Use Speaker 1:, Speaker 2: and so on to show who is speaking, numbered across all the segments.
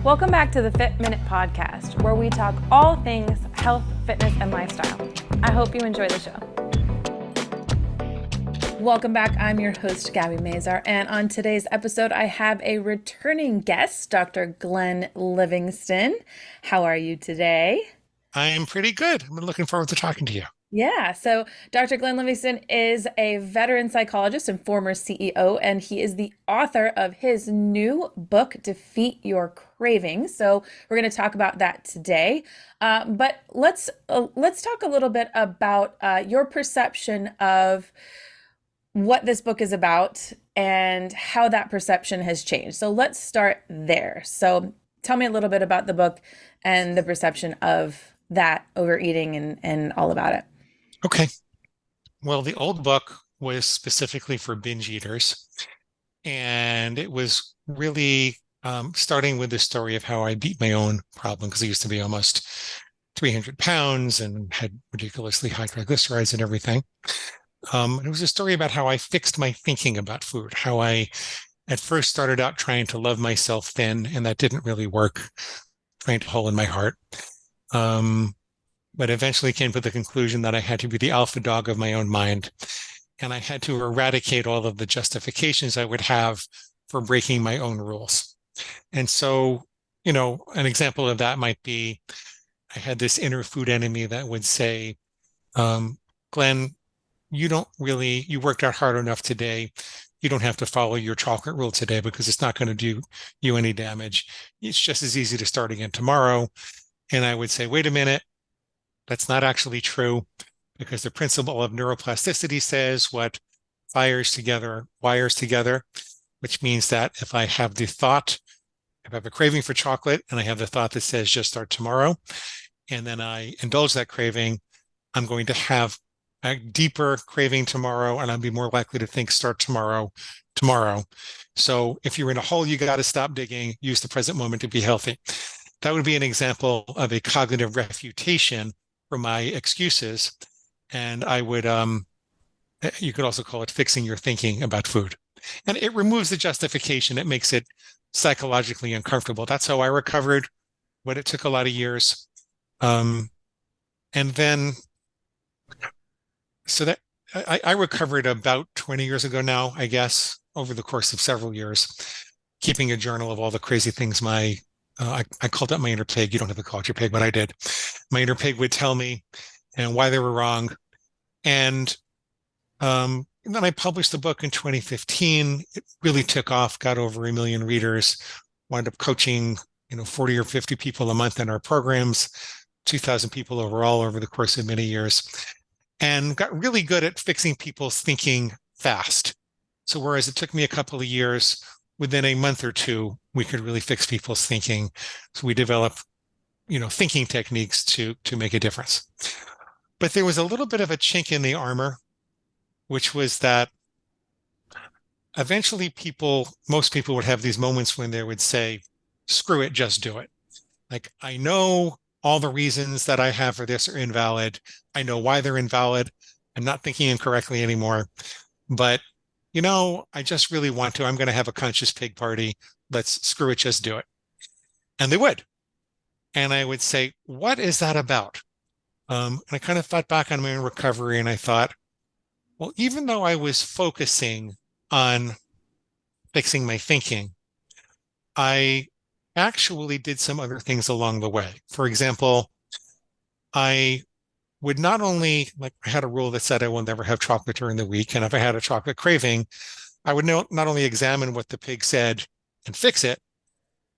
Speaker 1: Welcome back to the Fit Minute Podcast, where we talk all things health, fitness, and lifestyle. I hope you enjoy the show. Welcome back. I'm your host, Gabby Mazar, and on today's episode, I have a returning guest, Dr. Glenn Livingston. How are you today?
Speaker 2: I am pretty good. I'm looking forward to talking to you.
Speaker 1: Yeah, so Dr. Glenn Livingston is a veteran psychologist and former CEO, and he is the author of his new book, Defeat Your Cravings. So we're going to talk about that today. But let's talk a little bit about your perception of what this book is about and how that perception has changed. So let's start there. So tell me a little bit about the book and the perception of that overeating and all about it.
Speaker 2: Okay. Well, the old book was specifically for binge eaters, and it was really starting with the story of how I beat my own problem because I used to be almost 300 pounds and had ridiculously high triglycerides and everything. It was a story about how I fixed my thinking about food, how I at first started out trying to love myself thin, and that didn't really work, trying to hole in my heart. But eventually came to the conclusion that I had to be the alpha dog of my own mind. And I had to eradicate all of the justifications I would have for breaking my own rules. And so, an example of that might be I had this inner food enemy that would say, Glenn, you worked out hard enough today. You don't have to follow your chocolate rule today because it's not going to do you any damage. It's just as easy to start again tomorrow. And I would say, wait a minute. That's not actually true because the principle of neuroplasticity says what fires together wires together, which means that if I have a craving for chocolate and I have the thought that says just start tomorrow, and then I indulge that craving, I'm going to have a deeper craving tomorrow and I'll be more likely to think start tomorrow. So if you're in a hole, you got to stop digging, use the present moment to be healthy. That would be an example of a cognitive refutation for my excuses. And I would, you could also call it fixing your thinking about food. And it removes the justification. It makes it psychologically uncomfortable. That's how I recovered, but it took a lot of years. And then, so that I recovered about 20 years ago now, I guess, over the course of several years, keeping a journal of all the crazy things I called up my inner pig. You don't have to call it your pig, but I did. My inner pig would tell me and why they were wrong. And then I published the book in 2015. It really took off, got over 1 million readers, wound up coaching, 40 or 50 people a month in our programs, 2,000 people overall over the course of many years, and got really good at fixing people's thinking fast. So whereas it took me a couple of years, within a month or two, we could really fix people's thinking. So we developed, thinking techniques to make a difference. But there was a little bit of a chink in the armor, which was that eventually most people would have these moments when they would say, screw it, just do it. Like, I know all the reasons that I have for this are invalid. I know why they're invalid. I'm not thinking incorrectly anymore. But I just really want to. I'm going to have a conscious pig party. Let's screw it, just do it. And they would. And I would say, what is that about? And I kind of thought back on my own recovery and I thought, well, even though I was focusing on fixing my thinking, I actually did some other things along the way. For example, I would not only, I had a rule that said I will never have chocolate during the week. And if I had a chocolate craving, I would not only examine what the pig said and fix it,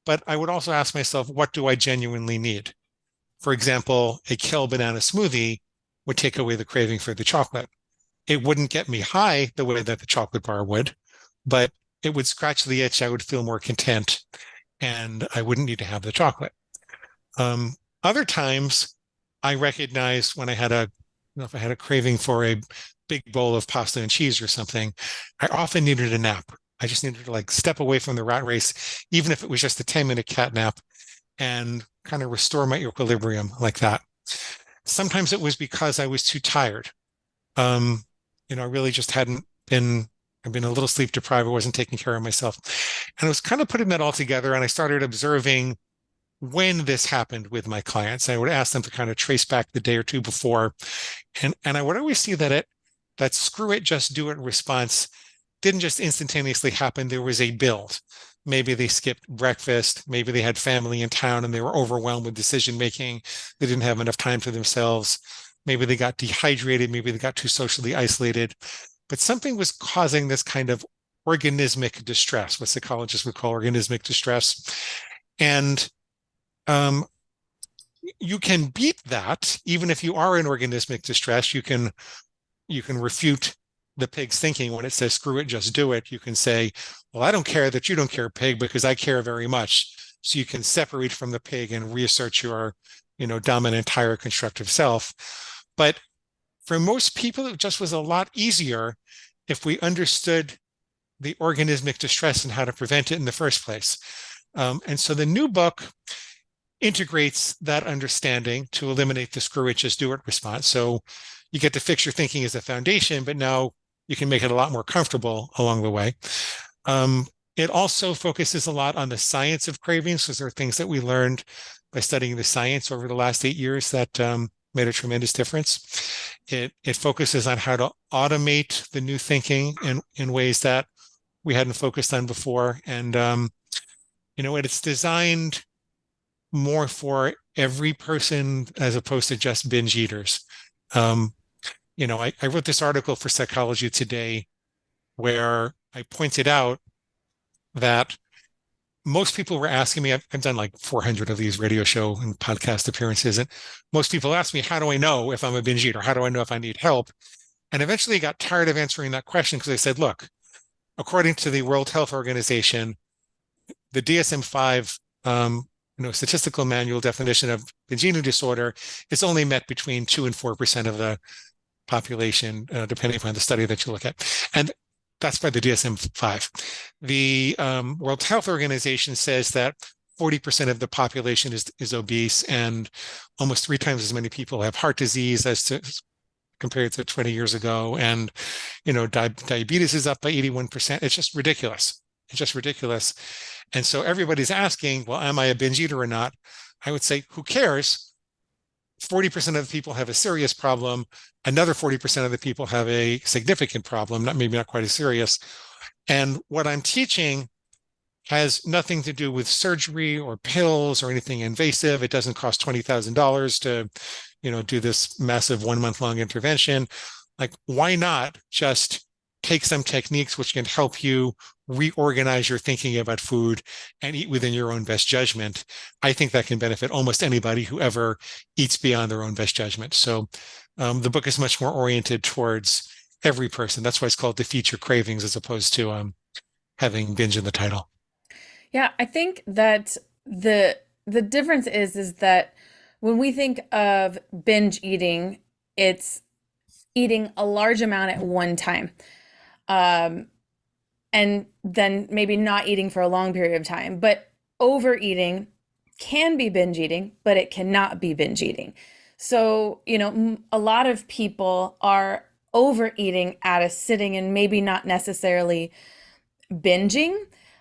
Speaker 2: but I would also ask myself, what do I genuinely need? For example, a kale banana smoothie would take away the craving for the chocolate. It wouldn't get me high the way that the chocolate bar would, but it would scratch the itch. I would feel more content and I wouldn't need to have the chocolate. Other times, I recognized when if I had a craving for a big bowl of pasta and cheese or something, I often needed a nap. I just needed to step away from the rat race, even if it was just a 10-minute cat nap, and kind of restore my equilibrium like that. Sometimes it was because I was too tired. I really just I've been a little sleep deprived. I wasn't taking care of myself. And I was kind of putting that all together and I started observing when this happened with my clients. I would ask them to kind of trace back the day or two before. And I would always see that screw it, just do it response didn't just instantaneously happen. There was a build. Maybe they skipped breakfast. Maybe they had family in town and they were overwhelmed with decision making. They didn't have enough time for themselves. Maybe they got dehydrated. Maybe they got too socially isolated. But something was causing this kind of organismic distress, what psychologists would call organismic distress. And um, you can beat that, even if you are in organismic distress. You can refute the pig's thinking when it says, screw it, just do it. You can say, well, I don't care that you don't care, pig, because I care very much. So you can separate from the pig and reassert your, dominant, higher constructive self. But for most people, it just was a lot easier if we understood the organismic distress and how to prevent it in the first place. And so the new book integrates that understanding to eliminate the screw it, just do it response. So you get to fix your thinking as a foundation, but now you can make it a lot more comfortable along the way. Um, it also focuses a lot on the science of cravings, because there are things that we learned by studying the science over the last 8 years that made a tremendous difference. It focuses on how to automate the new thinking in ways that we hadn't focused on before. And, it's designed more for every person as opposed to just binge eaters. Um, I wrote this article for Psychology Today where I pointed out that most people were asking me, I've done like 400 of these radio show and podcast appearances, and most people ask me, how do I know if I'm a binge eater? How do I know if I need help? And eventually I got tired of answering that question because I said, look, according to the World Health Organization, the DSM-5 statistical manual definition of binge eating disorder is only met between 2 and 4% of the population, depending upon the study that you look at. And that's by the DSM-5. The World Health Organization says that 40% of the population is obese, and almost 3 times as many people have heart disease compared to 20 years ago. And, diabetes is up by 81%. It's just ridiculous. It's just ridiculous. And so everybody's asking, well, am I a binge eater or not? I would say, who cares? 40% of the people have a serious problem. Another 40% of the people have a significant problem, maybe not quite as serious. And what I'm teaching has nothing to do with surgery or pills or anything invasive. It doesn't cost $20,000 to, do this massive 1 month long intervention. Like, why not just take some techniques which can help you reorganize your thinking about food and eat within your own best judgment? I think that can benefit almost anybody who ever eats beyond their own best judgment. So the book is much more oriented towards every person. That's why it's called Defeat Your Cravings, as opposed to having binge in the title.
Speaker 1: Yeah, I think that the difference is that when we think of binge eating, it's eating a large amount at one time. Um, and then maybe not eating for a long period of time. But overeating can be binge eating, but it cannot be binge eating. So, a lot of people are overeating at a sitting and maybe not necessarily binging.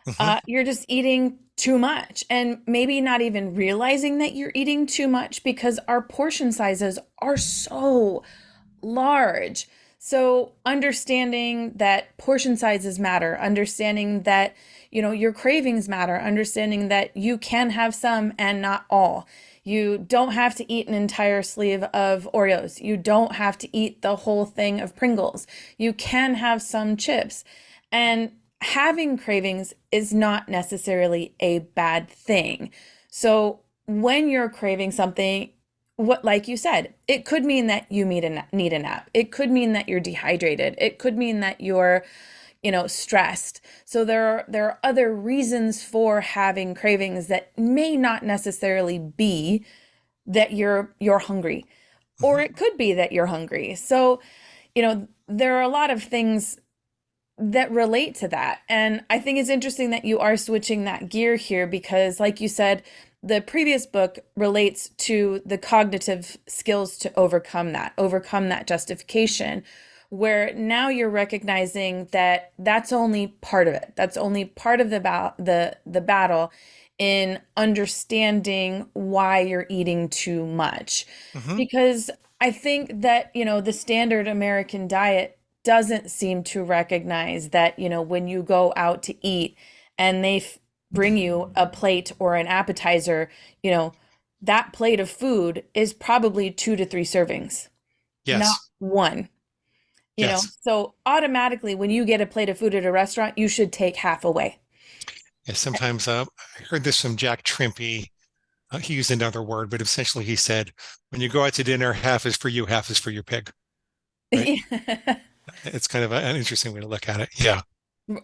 Speaker 2: Mhm.
Speaker 1: You're just eating too much and maybe not even realizing that you're eating too much because our portion sizes are so large. So understanding that portion sizes matter, understanding that, your cravings matter, understanding that you can have some and not all. You don't have to eat an entire sleeve of Oreos. You don't have to eat the whole thing of Pringles. You can have some chips. And having cravings is not necessarily a bad thing. So when you're craving something, what, like you said, it could mean that you need a nap. It could mean that you're dehydrated. It could mean that you're, stressed. So there are other reasons for having cravings that may not necessarily be that you're hungry, or
Speaker 2: Mhm.
Speaker 1: it could be that you're hungry. So, there are a lot of things that relate to that. And I think it's interesting that you are switching that gear here because, like you said, the previous book relates to the cognitive skills to overcome that justification, where now you're recognizing that that's only part of it. That's only part of the battle in understanding why you're eating too much.
Speaker 2: Hmm.
Speaker 1: Because I think that, the standard American diet doesn't seem to recognize that, when you go out to eat and bring you a plate or an appetizer, you know, that plate of food is probably 2 to 3 servings, not
Speaker 2: Yes.
Speaker 1: one.
Speaker 2: Yes.
Speaker 1: So automatically, when you get a plate of food at a restaurant, you should take half away.
Speaker 2: Yes. Sometimes I heard this from Jack Trimpey. He used another word, but essentially he said, when you go out to dinner, half is for you, half is for your pig, right?
Speaker 1: Yeah.
Speaker 2: It's kind of an interesting way to look at it. Yeah.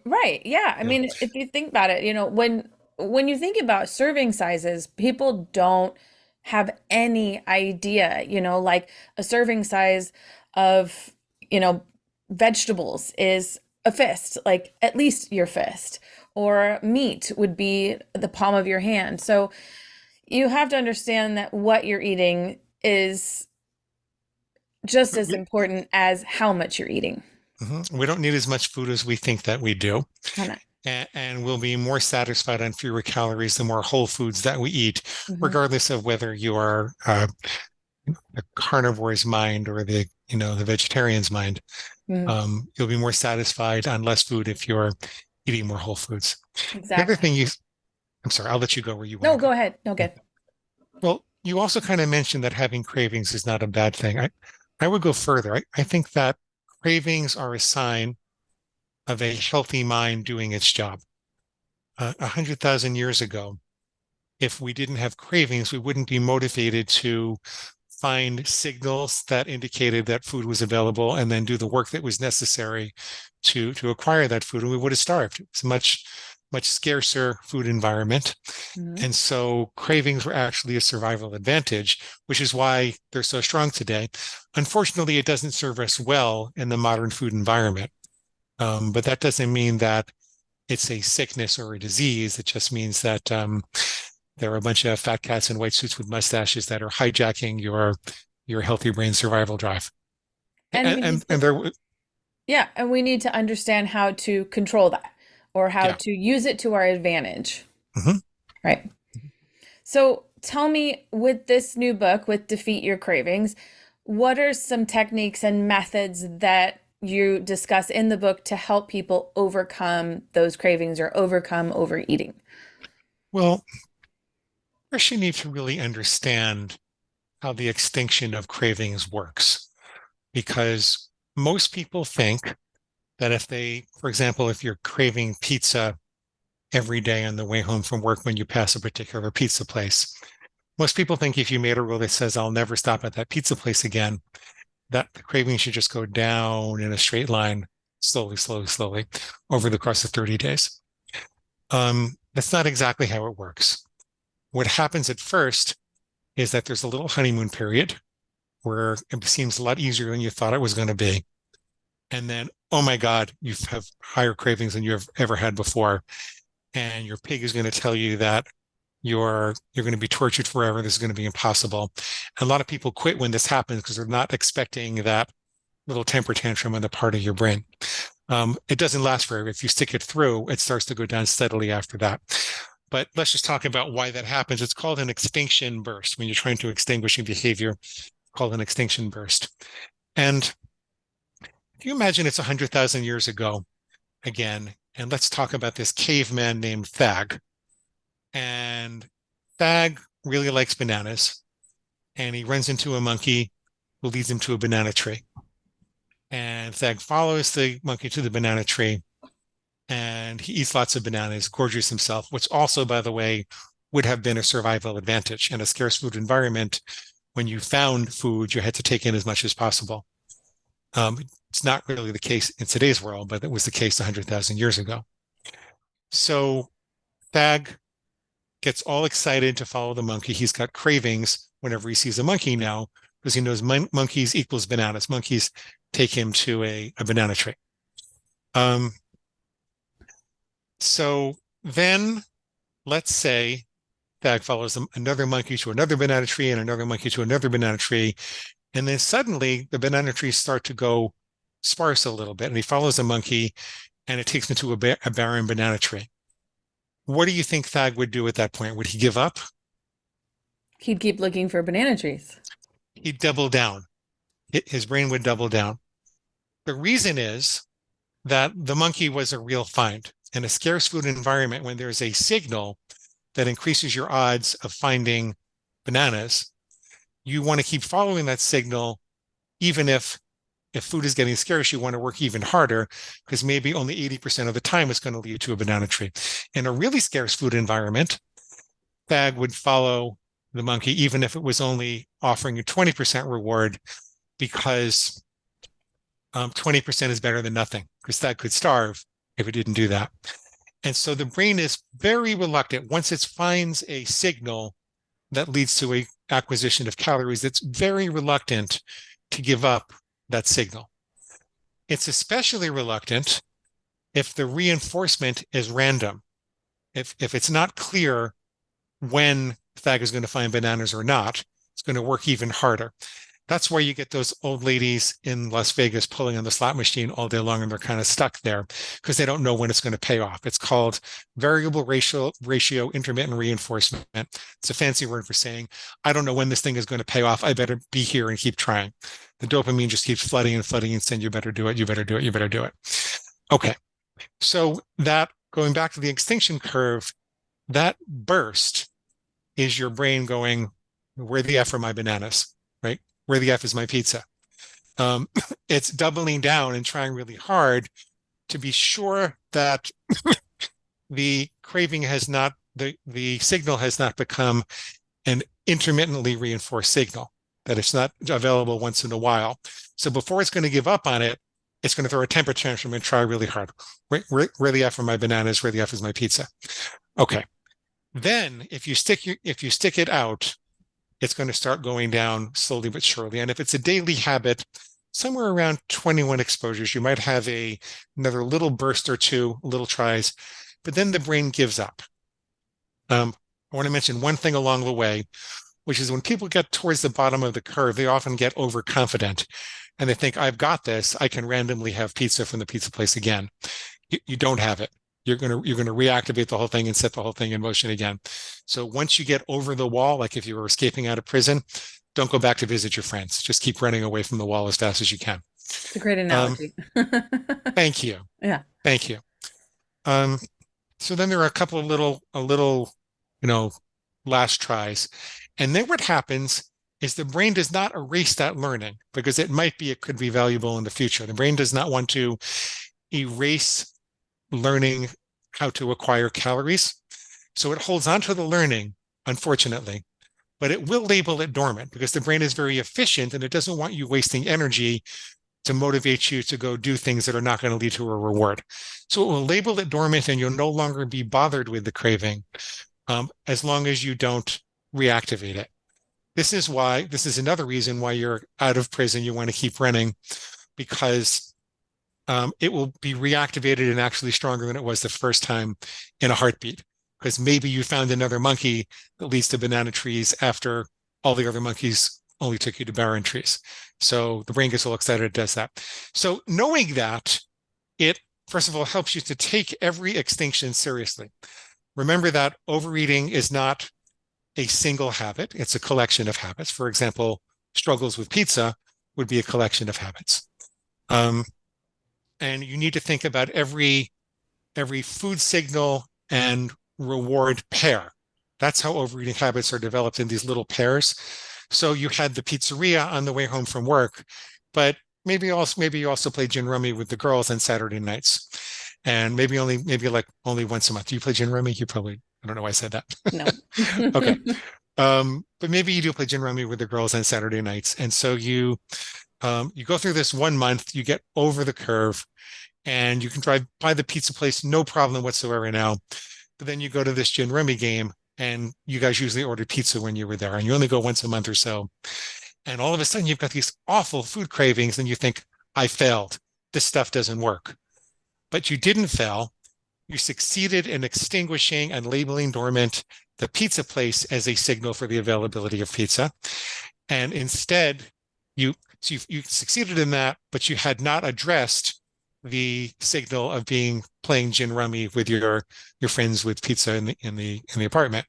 Speaker 1: Right. Yeah. I
Speaker 2: Yeah.
Speaker 1: mean, if you think about it, when you think about serving sizes, people don't have any idea, like a serving size of, you know, vegetables is a fist, like at least your fist, or meat would be the palm of your hand. So you have to understand that what you're eating is just as
Speaker 2: We,
Speaker 1: important as how much you're eating.
Speaker 2: we don't need as much food as we think that we do.
Speaker 1: I know.
Speaker 2: And we'll be more satisfied on fewer calories the more whole foods that we eat,
Speaker 1: Hmm.
Speaker 2: regardless of whether you are the carnivore's mind or the vegetarian's mind.
Speaker 1: Hmm.
Speaker 2: You'll be more satisfied on less food if you're eating more whole foods. The other
Speaker 1: Exactly.
Speaker 2: thing I'm sorry, I'll let you go where you want
Speaker 1: No,
Speaker 2: to go.
Speaker 1: go ahead. No,
Speaker 2: Yeah.
Speaker 1: good.
Speaker 2: Well, you also kind of mentioned that having cravings is not a bad thing. I would go further. I think that cravings are a sign of a healthy mind doing its job. 100,000 years ago, if we didn't have cravings, we wouldn't be motivated to find signals that indicated that food was available and then do the work that was necessary to acquire that food, and we would have starved. It's a much scarcer food environment.
Speaker 1: Hmm.
Speaker 2: And so cravings were actually a survival advantage, which is why they're so strong today. Unfortunately, it doesn't serve us well in the modern food environment. But that doesn't mean that it's a sickness or a disease. It just means that there are a bunch of fat cats in white suits with mustaches that are hijacking your healthy brain survival drive.
Speaker 1: And
Speaker 2: And
Speaker 1: we
Speaker 2: and,
Speaker 1: need
Speaker 2: and
Speaker 1: to,
Speaker 2: there,
Speaker 1: yeah, and we need to understand how to control that or how
Speaker 2: yeah.
Speaker 1: to use it to our advantage.
Speaker 2: Mhm.
Speaker 1: Right. So tell me, with this new book, with Defeat Your Cravings, what are some techniques and methods that you discuss in the book to help people overcome those cravings or overcome overeating?
Speaker 2: Well, first you need to really understand how the extinction of cravings works, because most people think that if they, for example, if you're craving pizza every day on the way home from work when you pass a particular pizza place, most people think if you made a rule that says, I'll never stop at that pizza place again, that the craving should just go down in a straight line, slowly, slowly, slowly, over the course of 30 days. That's not exactly how it works. What happens at first is that there's a little honeymoon period where it seems a lot easier than you thought it was going to be. And then, oh my God, you have higher cravings than you've ever had before. And your pig is going to tell you that you're going to be tortured forever. This is going to be impossible. And a lot of people quit when this happens because they're not expecting that little temper tantrum on the part of your brain. It doesn't last forever. If you stick it through, it starts to go down steadily after that. But let's just talk about why that happens. It's called an extinction burst. When you're trying to extinguish a behavior, called an extinction burst. And if you imagine it's 100,000 years ago again, and let's talk about this caveman named Thag. And Thag really likes bananas, and he runs into a monkey who leads him to a banana tree. And Thag follows the monkey to the banana tree, and he eats lots of bananas, gorges himself, which also, by the way, would have been a survival advantage. In a scarce food environment, when you found food, you had to take in as much as possible. It's not really the case in today's world, but it was the case 100,000 years ago. So Thag gets all excited to follow the monkey. He's got cravings whenever he sees a monkey now because he knows monkeys equals bananas. Monkeys take him to a banana tree. Um, so then let's say Thag follows another monkey to another banana tree and another monkey to another banana tree. And then suddenly the banana trees start to go sparse a little bit. And he follows a monkey and it takes him to a barren banana tree. What do you think Thag would do at that point? Would he give up?
Speaker 1: He'd keep looking for banana trees.
Speaker 2: He'd double down. His brain would double down. The reason is that the monkey was a real find. In a scarce food environment, when there's a signal that increases your odds of finding bananas, you want to keep following that signal, even if food is getting scarce, you want to work even harder because maybe only 80% of the time it's going to lead to a banana tree. In a really scarce food environment, Thag would follow the monkey, even if it was only offering a 20% reward, because 20% is better than nothing, because Thag could starve if it didn't do that. And so the brain is very reluctant once it finds a signal that leads to a acquisition of calories. It's very reluctant to give up that signal. It's especially reluctant if the reinforcement is random. If it's not clear when Thag is going to find bananas or not, it's going to work even harder. That's why you get those old ladies in Las Vegas pulling on the slot machine all day long, and they're kind of stuck there because they don't know when it's going to pay off. It's called variable ratio intermittent reinforcement. It's a fancy word for saying, I don't know when this thing is going to pay off. I better be here and keep trying. The dopamine just keeps flooding and flooding and saying, you better do it, you better do it, you better do it. Okay. So that, going back to the extinction curve, that burst is your brain going, where the F are my bananas, right? Where the F is my pizza. Um, it's doubling down and trying really hard to be sure that the craving has not, the signal has not become an intermittently reinforced signal, that it's not available once in a while. So before it's going to give up on it, it's going to throw a temper tantrum and try really hard. Where the F are my bananas, where the F is my pizza. Okay. Then if you stick it out, it's going to start going down slowly but surely. And if it's a daily habit, somewhere around 21 exposures, you might have another little burst or two, little tries, but then the brain gives up. I want to mention one thing along the way, which is when people get towards the bottom of the curve, they often get overconfident and they think, I've got this. I can randomly have pizza from the pizza place again. You don't have it. You're going to reactivate the whole thing and set the whole thing in motion again. So once you get over the wall, like if you were escaping out of prison, don't go back to visit your friends. Just keep running away from the wall as fast as you can.
Speaker 1: It's a great
Speaker 2: Um,
Speaker 1: analogy.
Speaker 2: Thank you.
Speaker 1: Yeah.
Speaker 2: Thank you. Um, so then there are a little, you know, last tries. And then what happens is the brain does not erase that learning because it could be valuable in the future. The brain does not want to erase learning how to acquire calories. So it holds on to the learning, unfortunately, but it will label it dormant because the brain is very efficient and it doesn't want you wasting energy to motivate you to go do things that are not going to lead to a reward. So it will label it dormant and you'll no longer be bothered with the craving as long as you don't reactivate it. This is another reason why you're out of prison. You want to keep running because it will be reactivated and actually stronger than it was the first time in a heartbeat. Because maybe you found another monkey that leads to banana trees after all the other monkeys only took you to barren trees. So the brain gets all excited, it does that. So knowing that, it first of all helps you to take every extinction seriously. Remember that overeating is not a single habit, it's a collection of habits. For example, struggles with pizza would be a collection of habits. And you need to think about every food signal and reward pair. That's how overeating habits are developed in these little pairs. So you had the pizzeria on the way home from work, but maybe you also play gin rummy with the girls on Saturday nights. And maybe only once a month. Do you play gin rummy? You probably, I don't know why I said that.
Speaker 1: No.
Speaker 2: Okay. But maybe you do play gin rummy with the girls on Saturday nights. And so you go through this 1 month, you get over the curve, and you can drive by the pizza place, no problem whatsoever now. But then you go to this gin rummy game, and you guys usually order pizza when you were there, and you only go once a month or so. And all of a sudden, you've got these awful food cravings, and you think, I failed. This stuff doesn't work. But you didn't fail. You succeeded in extinguishing and labeling dormant the pizza place as a signal for the availability of pizza. And instead, you succeeded in that, but you had not addressed the signal of being playing gin rummy with your friends with pizza in the apartment.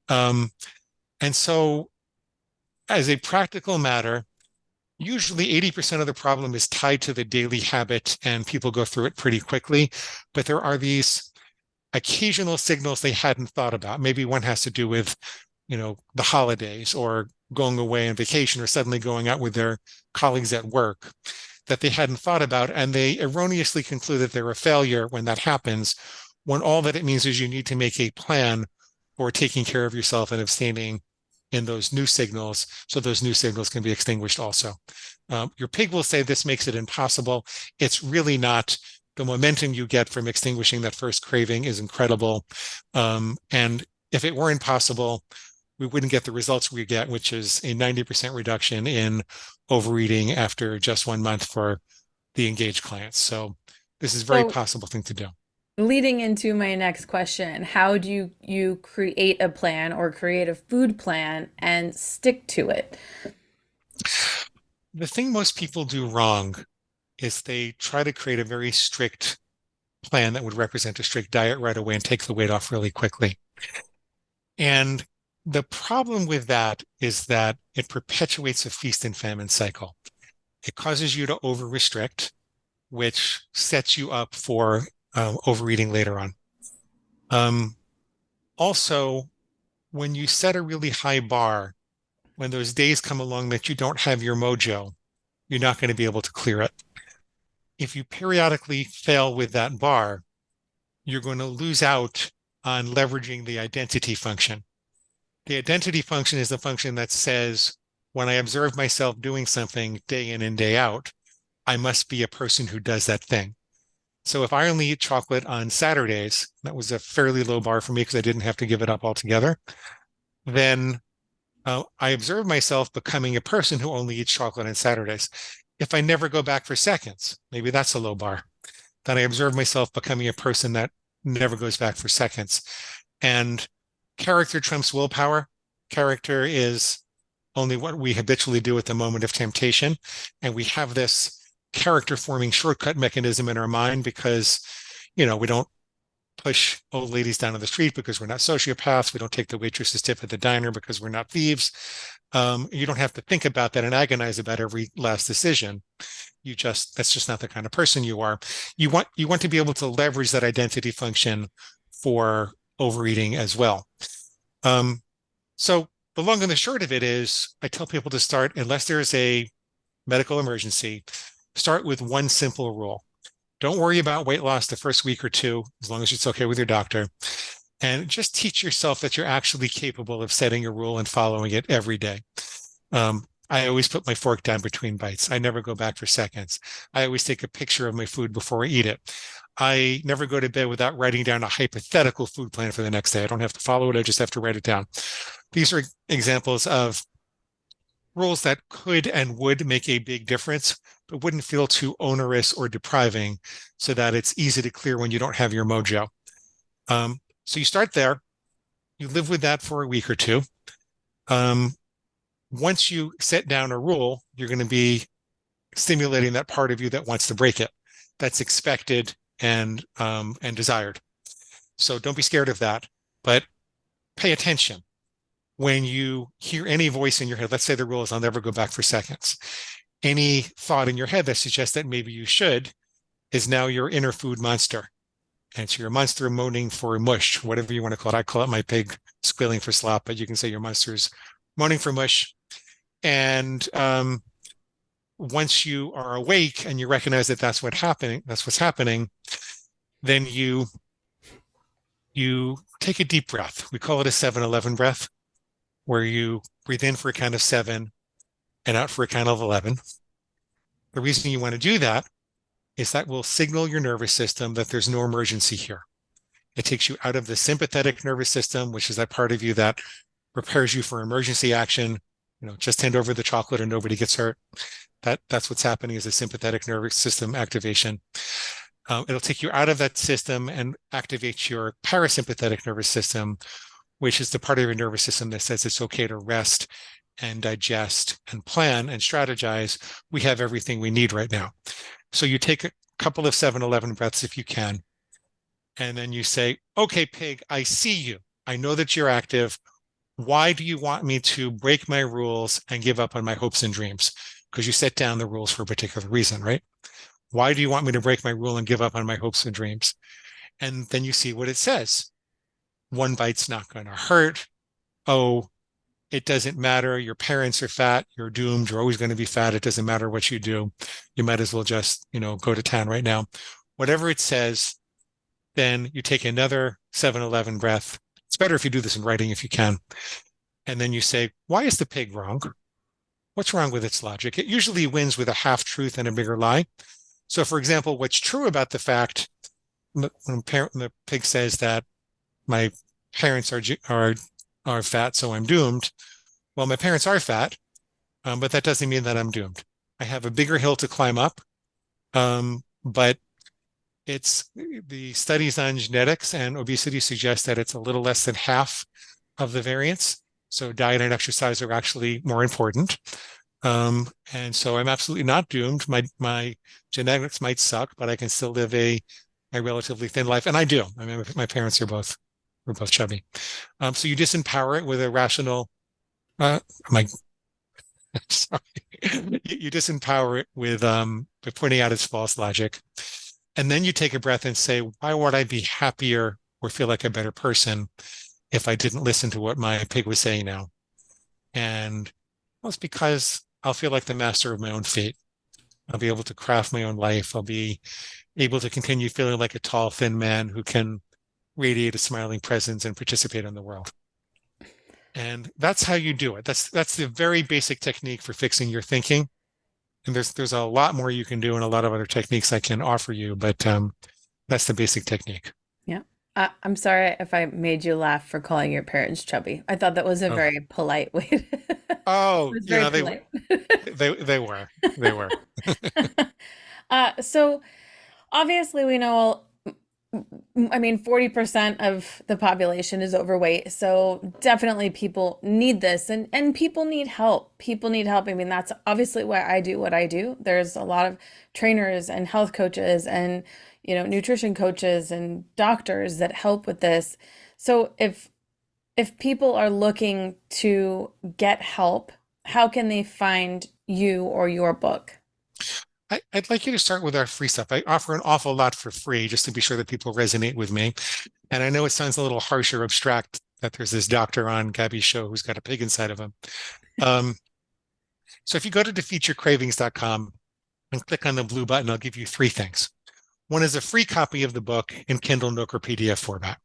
Speaker 2: Um, and so, as a practical matter, usually 80% of the problem is tied to the daily habit, and people go through it pretty quickly. But there are these occasional signals they hadn't thought about. Maybe one has to do with, the holidays or going away on vacation or suddenly going out with their colleagues at work that they hadn't thought about. And they erroneously conclude that they're a failure when that happens, when all that it means is you need to make a plan for taking care of yourself and abstaining in those new signals, so those new signals can be extinguished also. Your pig will say this makes it impossible. It's really not. The momentum you get from extinguishing that first craving is incredible. And if it weren't possible, we wouldn't get the results we get, which is a 90% reduction in overeating after just 1 month for the engaged clients. So this is a very
Speaker 1: So,
Speaker 2: possible thing to do.
Speaker 1: leading into my next question, how do you create a plan or create a food plan and stick to it?
Speaker 2: The thing most people do wrong is they try to create a very strict plan that would represent a strict diet right away and take the weight off really quickly. And the problem with that is that it perpetuates a feast and famine cycle. It causes you to over restrict, which sets you up for overeating later on. Um, Also, when you set a really high bar, when those days come along that you don't have your mojo, you're not going to be able to clear it. If you periodically fail with that bar, you're going to lose out on leveraging the identity function. The identity function is the function that says, when I observe myself doing something day in and day out, I must be a person who does that thing. So if I only eat chocolate on Saturdays, that was a fairly low bar for me because I didn't have to give it up altogether, then I observe myself becoming a person who only eats chocolate on Saturdays. If I never go back for seconds, maybe that's a low bar. Then I observe myself becoming a person that never goes back for seconds. And character trumps willpower. Character is only what we habitually do at the moment of temptation. And we have this character forming shortcut mechanism in our mind because, we don't push old ladies down on the street because we're not sociopaths. We don't take the waitress's tip at the diner because we're not thieves. You don't have to think about that and agonize about every last decision. That's just not the kind of person you are. You want to be able to leverage that identity function for overeating as well. So the long and the short of it is I tell people to start, unless there's a medical emergency, start with one simple rule. Don't worry about weight loss the first week or two, as long as it's okay with your doctor. And just teach yourself that you're actually capable of setting a rule and following it every day. I always put my fork down between bites. I never go back for seconds. I always take a picture of my food before I eat it. I never go to bed without writing down a hypothetical food plan for the next day. I don't have to follow it. I just have to write it down. These are examples of rules that could and would make a big difference, but wouldn't feel too onerous or depriving so that it's easy to clear when you don't have your mojo. So you start there. You live with that for a week or two. Once you set down a rule, you're going to be stimulating that part of you that wants to break it. That's expected and desired. So don't be scared of that, but pay attention. When you hear any voice in your head, let's say the rule is I'll never go back for seconds. Any thought in your head that suggests that maybe you should is now your inner food monster. And it's your monster moaning for mush, whatever you want to call it. I call it my pig squealing for slop, but you can say your monster's moaning for mush. And once you are awake and you recognize that that's what's happening, then you take a deep breath. We call it a 7-11 breath, where you breathe in for a count of 7 and out for a count of 11. The reason you want to do that is that will signal your nervous system that there's no emergency here. It takes you out of the sympathetic nervous system, which is that part of you that prepares you for emergency action. Just hand over the chocolate and nobody gets hurt. That's what's happening is a sympathetic nervous system activation. It'll take you out of that system and activate your parasympathetic nervous system, which is the part of your nervous system that says it's okay to rest and digest and plan and strategize. We have everything we need right now. So you take a couple of 7-Eleven breaths if you can. And then you say, okay, pig, I see you. I know that you're active. Why do you want me to break my rules and give up on my hopes and dreams? Because you set down the rules for a particular reason, right? Why do you want me to break my rule and give up on my hopes and dreams? And then you see what it says. One bite's not going to hurt. Oh, it doesn't matter. Your parents are fat. You're doomed. You're always going to be fat. It doesn't matter what you do. You might as well just, go to town right now. Whatever it says, then you take another 7-Eleven breath. It's better if you do this in writing if you can. And then you say, why is the pig wrong? What's wrong with its logic? It usually wins with a half truth and a bigger lie. So, for example, what's true about the fact when the pig says that my parents are fat, so I'm doomed. Well, my parents are fat, but that doesn't mean that I'm doomed. I have a bigger hill to climb up, but it's the studies on genetics and obesity suggest that it's a little less than half of the variance. So diet and exercise are actually more important. And so I'm absolutely not doomed. My genetics might suck, but I can still live a relatively thin life, and I do. I mean, my parents were both chubby. So you disempower it with a rational. My sorry, you disempower it with by pointing out its false logic, and then you take a breath and say, why would I be happier or feel like a better person if I didn't listen to what my pig was saying now? And well, it's because I'll feel like the master of my own fate. I'll be able to craft my own life. I'll be able to continue feeling like a tall, thin man who can radiate a smiling presence and participate in the world. And that's how you do it. That's the very basic technique for fixing your thinking. And there's a lot more you can do and a lot of other techniques I can offer you, but that's the basic technique.
Speaker 1: Yeah. I'm sorry if I made you laugh for calling your parents chubby. I thought that was a
Speaker 2: Oh,
Speaker 1: very polite way to, it
Speaker 2: oh,
Speaker 1: was very polite.
Speaker 2: they were they were.
Speaker 1: So obviously we know, I mean, 40% of the population is overweight. So definitely people need this and people need help. People need help. I mean, that's obviously why I do what I do. There's a lot of trainers and health coaches and, nutrition coaches and doctors that help with this. So if people are looking to get help, how can they find you or your book?
Speaker 2: I'd like you to start with our free stuff. I offer an awful lot for free just to be sure that people resonate with me. And I know it sounds a little harsh or abstract that there's this doctor on Gabby's show who's got a pig inside of him. Um, so if you go to defeatyourcravings.com and click on the blue button, I'll give you three things. One is a free copy of the book in Kindle, Nook, or PDF format.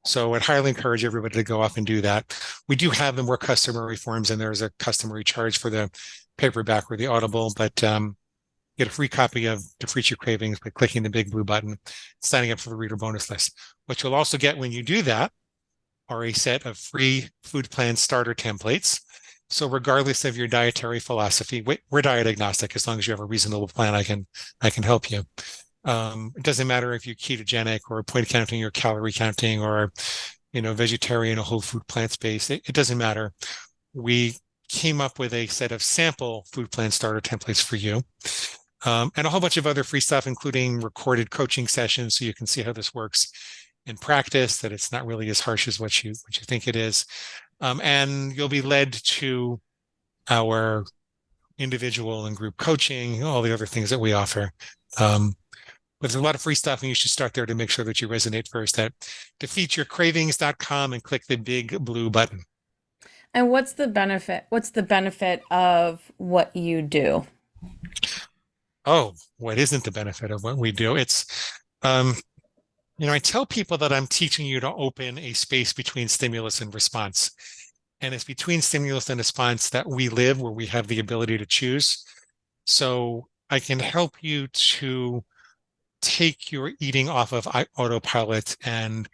Speaker 2: So I'd highly encourage everybody to go off and do that. We do have the more customary forms, and there's a customary charge for the paperback or the Audible, but get a free copy of Defeat Your Cravings by clicking the big blue button, signing up for the reader bonus list. What you'll also get when you do that are a set of free food plan starter templates. So regardless of your dietary philosophy, we're diet agnostic. As long as you have a reasonable plan, I can help you. It doesn't matter if you're ketogenic or point counting or calorie counting or, vegetarian or whole food plant-based. It doesn't matter. We came up with a set of sample food plan starter templates for you. And a whole bunch of other free stuff, including recorded coaching sessions, so you can see how this works in practice, that it's not really as harsh as what you think it is. And you'll be led to our individual and group coaching, all the other things that we offer. But there's a lot of free stuff, and you should start there to make sure that you resonate first at defeatyourcravings.com and click the big blue button.
Speaker 1: And what's the benefit? What's the benefit of what you do?
Speaker 2: Oh, what isn't the benefit of what we do? It's, I tell people that I'm teaching you to open a space between stimulus and response. And it's between stimulus and response that we live, where we have the ability to choose. So I can help you to take your eating off of autopilot and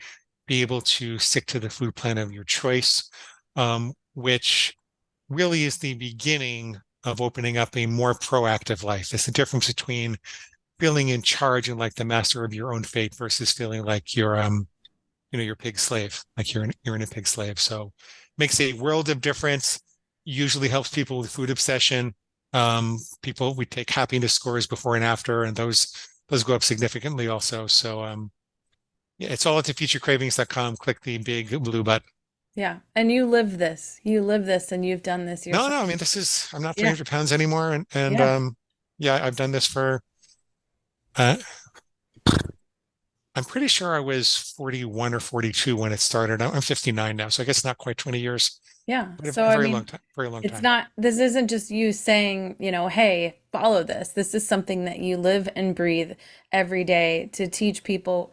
Speaker 2: be able to stick to the food plan of your choice, which really is the beginning of opening up a more proactive life. It's the difference between feeling in charge and like the master of your own fate versus feeling like you're, your pig slave, like you're in a pig slave. So makes a world of difference. Usually helps people with food obsession. We take happiness scores before and after, and those those go up significantly also. So yeah, it's all at defeatyourcravings.com. Click the big blue button.
Speaker 1: Yeah. And you live this. You live this and you've done this
Speaker 2: No,
Speaker 1: yourself.
Speaker 2: no, I mean I'm not
Speaker 1: Yeah.
Speaker 2: 300 pounds anymore, and
Speaker 1: Yeah.
Speaker 2: yeah, I've done this for uh, I'm pretty sure I was 41 or 42 when it started. I'm 59 now, so I guess not quite 20 years,
Speaker 1: Yeah.
Speaker 2: but
Speaker 1: So,
Speaker 2: a
Speaker 1: I
Speaker 2: very long
Speaker 1: mean,
Speaker 2: time, very long
Speaker 1: it's
Speaker 2: time.
Speaker 1: not, this isn't just you saying, hey, follow this. This is something that you live and breathe every day to teach people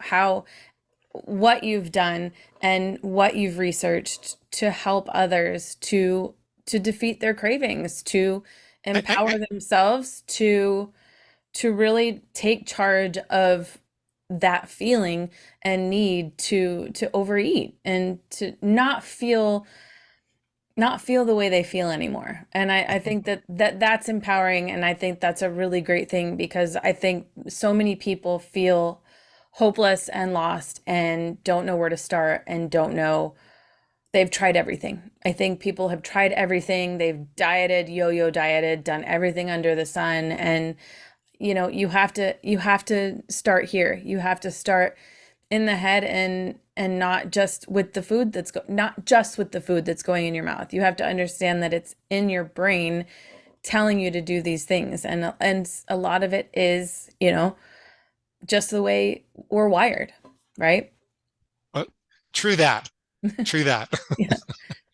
Speaker 1: what you've done and what you've researched to help others to defeat their cravings, to empower
Speaker 2: I
Speaker 1: themselves to really take charge of that feeling and need to overeat and to not feel the way they feel anymore. And I think that's empowering, and I think that's a really great thing because I think so many people feel hopeless and lost and don't know where to start and don't know they've tried everything. I think people have tried everything. They've dieted, yo-yo dieted, done everything under the sun, and you have to start here. You have to start in the head and not just with the food not just with the food that's going in your mouth. You have to understand that it's in your brain telling you to do these things, and a lot of it is, just the way we're wired, right?
Speaker 2: uh, True that, true that.
Speaker 1: Yeah.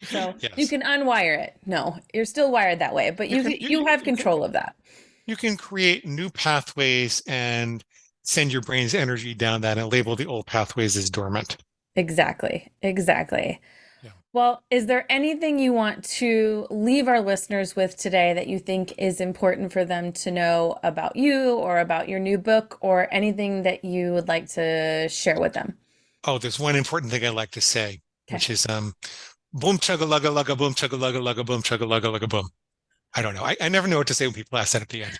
Speaker 1: So you
Speaker 2: Yes,
Speaker 1: can unwire it. No, you're still wired that way, but
Speaker 2: you
Speaker 1: you
Speaker 2: can
Speaker 1: you have control of that.
Speaker 2: you can create new pathways and send your brain's energy down that and label the old pathways as dormant.
Speaker 1: Exactly. Exactly.
Speaker 2: Yeah.
Speaker 1: Well, is there anything you want to leave our listeners with today that you think is important for them to know about you or about your new book or anything that you would like to share with them?
Speaker 2: Oh, there's one important thing I'd like to say,
Speaker 1: Okay.
Speaker 2: which is boom chugga lugga lugga boom chugga lugga lugga boom chugga lugga lugga boom. I don't know. I never know what to say when people ask that at the end.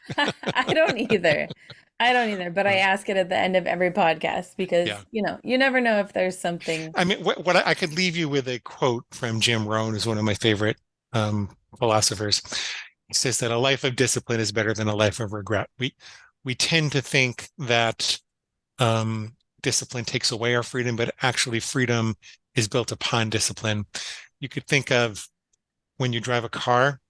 Speaker 1: I don't either. I don't either, but I
Speaker 2: Uh,
Speaker 1: ask it at the end of every podcast because,
Speaker 2: yeah.
Speaker 1: you never know if there's something.
Speaker 2: I mean, what I could leave you with a quote from Jim Rohn, who's one of my favorite philosophers. He says that a life of discipline is better than a life of regret. We tend to think that discipline takes away our freedom, but actually freedom is built upon discipline. You could think of when you drive a car,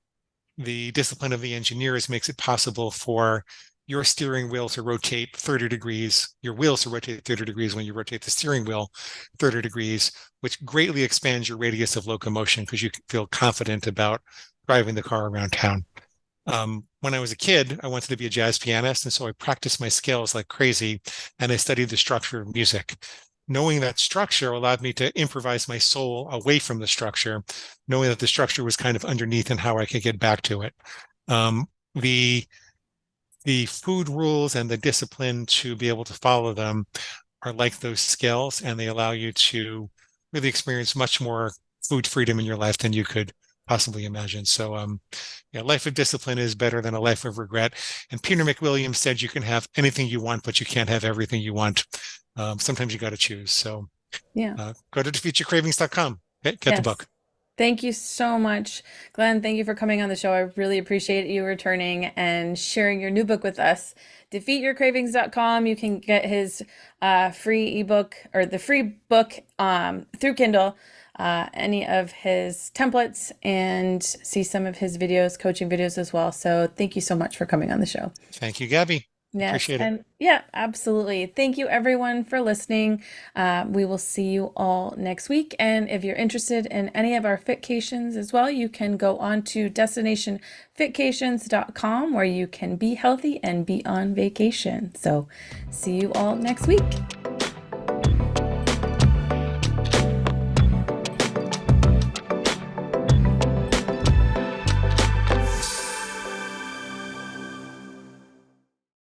Speaker 2: the discipline of the engineers makes it possible for your steering wheel to rotate 30 degrees, your wheels to rotate 30 degrees when you rotate the steering wheel 30 degrees, which greatly expands your radius of locomotion because you feel confident about driving the car around town. When I was a kid, I wanted to be a jazz pianist, and so I practiced my skills like crazy, and I studied the structure of music. Knowing that structure allowed me to improvise my soul away from the structure, knowing that the structure was kind of underneath and how I could get back to it. Um, the the food rules and the discipline to be able to follow them are like those skills, and they allow you to really experience much more food freedom in your life than you could possibly imagine. So, yeah, life of discipline is better than a life of regret. And Peter McWilliams said you can have anything you want, but you can't have everything you want. Sometimes you got to choose. So,
Speaker 1: Yeah.
Speaker 2: go to defeatyourcravings.com. Get the
Speaker 1: Yes.
Speaker 2: book.
Speaker 1: Thank you so much, Glenn. Thank you for coming on the show. I really appreciate you returning and sharing your new book with us. Defeatyourcravings.com. You can get his free ebook or the free book through Kindle, any of his templates, and see some of his videos, coaching videos as well. So thank you so much for coming on the show.
Speaker 2: Thank you, Gabby.
Speaker 1: Yes,
Speaker 2: Appreciate it.
Speaker 1: and yeah, absolutely. Thank you everyone for listening. We will see you all next week. And if you're interested in any of our fitcations as well, you can go on to destinationfitcations.com where you can be healthy and be on vacation. So see you all next week.